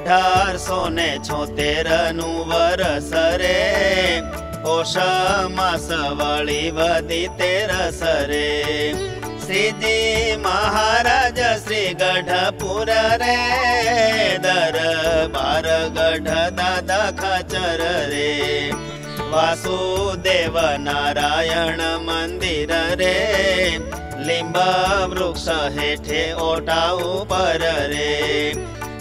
1876 વરસ રે, પોષ માસ વળી વધી 13 રે। શ્રીજી મહારાજ શ્રી ગઢપુર રે, દરબાર ગઢ દાદા ખાચર રે। વાસુદેવ નારાયણ મંદિર રે, લીંબ વૃક્ષ હેઠે ઓટા ઉપર રે।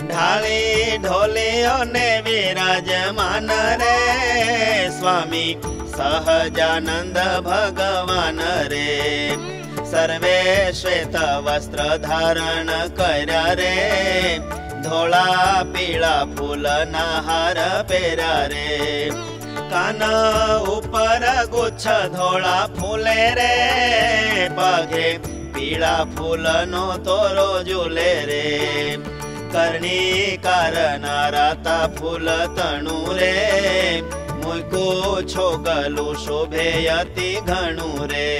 ઢાળી ઢોલીઓ ને વિરાજમાન રે, સ્વામી સહજાનંદ ભગવાન રે। સર્વે શ્વેત વસ્ત્ર ધારણ કર્યા રે, ધોળા પીળા ફૂલના હાર પહેર્યા રે। કાન ઉપર ગુચ્છ ધોળા ફૂલે રે, પગે પીળા ફૂલનો તોરો ઝૂલે રે। कर्णिकार नाराता फूल तणु रे, मुको छोगलु शोभे अति घणु रे।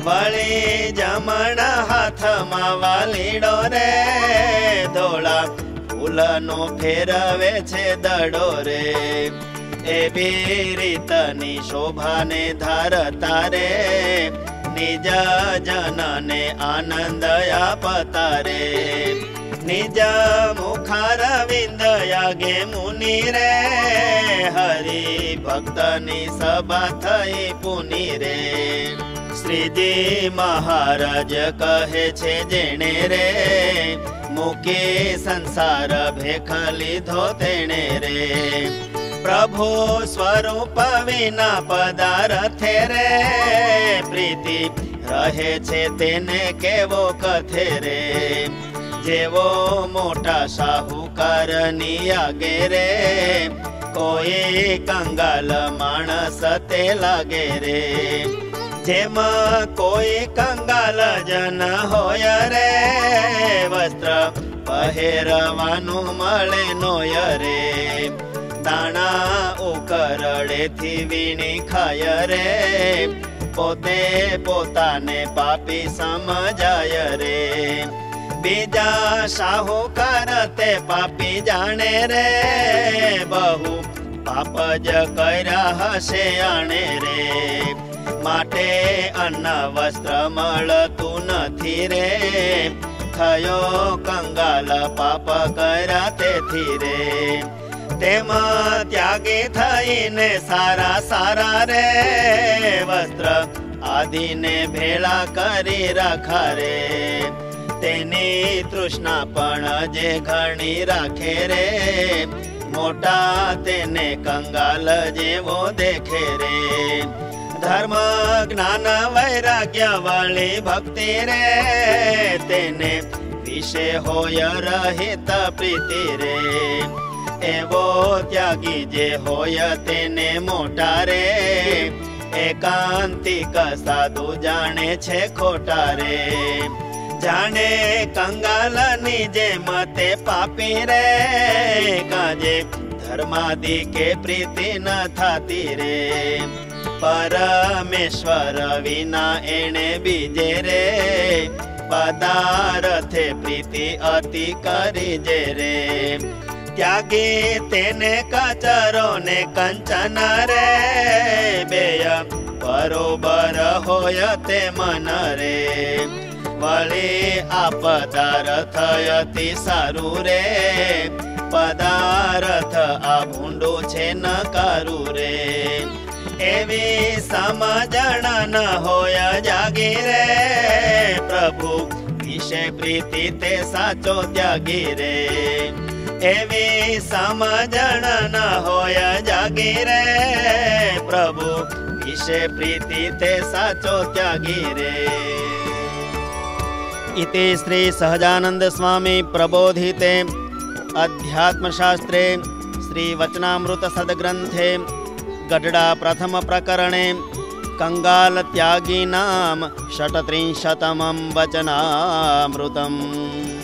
वळी जमण हाथ मा वालीडो रे, धोळा फूलनो फेरवे छे दडो रे। एवी रीतनी शोभाने धारता रे, निज जनने आनंद आपता रे। निज मुखारविंद यागे मुनि रे, हरि भक्तनी सभा थई पुनि रे। श्रीजी महाराज कहे छे जेणे रे, मुके संसार भेख लीधो तेणे रे। प्रभु स्वरूप विना पदार्थे रे, प्रीति रहे छे तेने केवो कथे रे। जेवो मोटा साहूकार नी आगे रे, कोई कंगाल माणस ते लागे रे। जेम कोई कंगाल जन होय रे, वस्त्र पहेरवानु मळे नोय रे। दाणा उकरड़े थी वीणी खाय रे, पोते पोताने पापी समजाय रे। बीजा साहूकार ते पापी जाने रे, बहु पाप ज कर्या हसे आणे रे। माटे अन्न वस्त्र मळतु नथी रे, थयो कंगाल पाप कर्या तेथी रे। तेम त्यागी थईने सारा सारा रे, वस्त्र आदिने भेळा करी राखा रे। तेनी तृष्णा पण जे घणी राखे रे, मोटा तेने कंगाल जेवो देखे रे। धर्म ज्ञान वैराग्य वाली भक्ति रे, तेने विषे होय रहित प्रीति रे। एवो त्यागी जे होय तेने मोटा रे, एकांतिक साधु जाने छे खोटा रे। जाने कंगाल निजे मते पापी रे, काजे धर्मादि के प्रीति न थाती रे। परमेश्वर विना एने बीजे रे, पदार्थे प्रीति अति करी जे रे। त्यागी तेने कचरो ने कंचन रे, बेय बरोबर होय ते मन रे। वळी आ पदार्थ अति सारू रे, पदार्थ आ भूंडो छे नकारू रे। एवी समजण न होय जागी रे, प्रभु विषे प्रीति ते साचो त्यागी रे। एवी समजण न होय जागी रे, प्रभु विषे प्रीति ते साचो त्यागी रे। इति श्री सहजानंद स्वामी प्रबोधिते अध्यात्मशास्त्रे श्री वचनामृत सद्ग्रंथे गढडा प्रथम प्रकरणे कंगाल त्यागीनां 37तमं वचनामृतम्।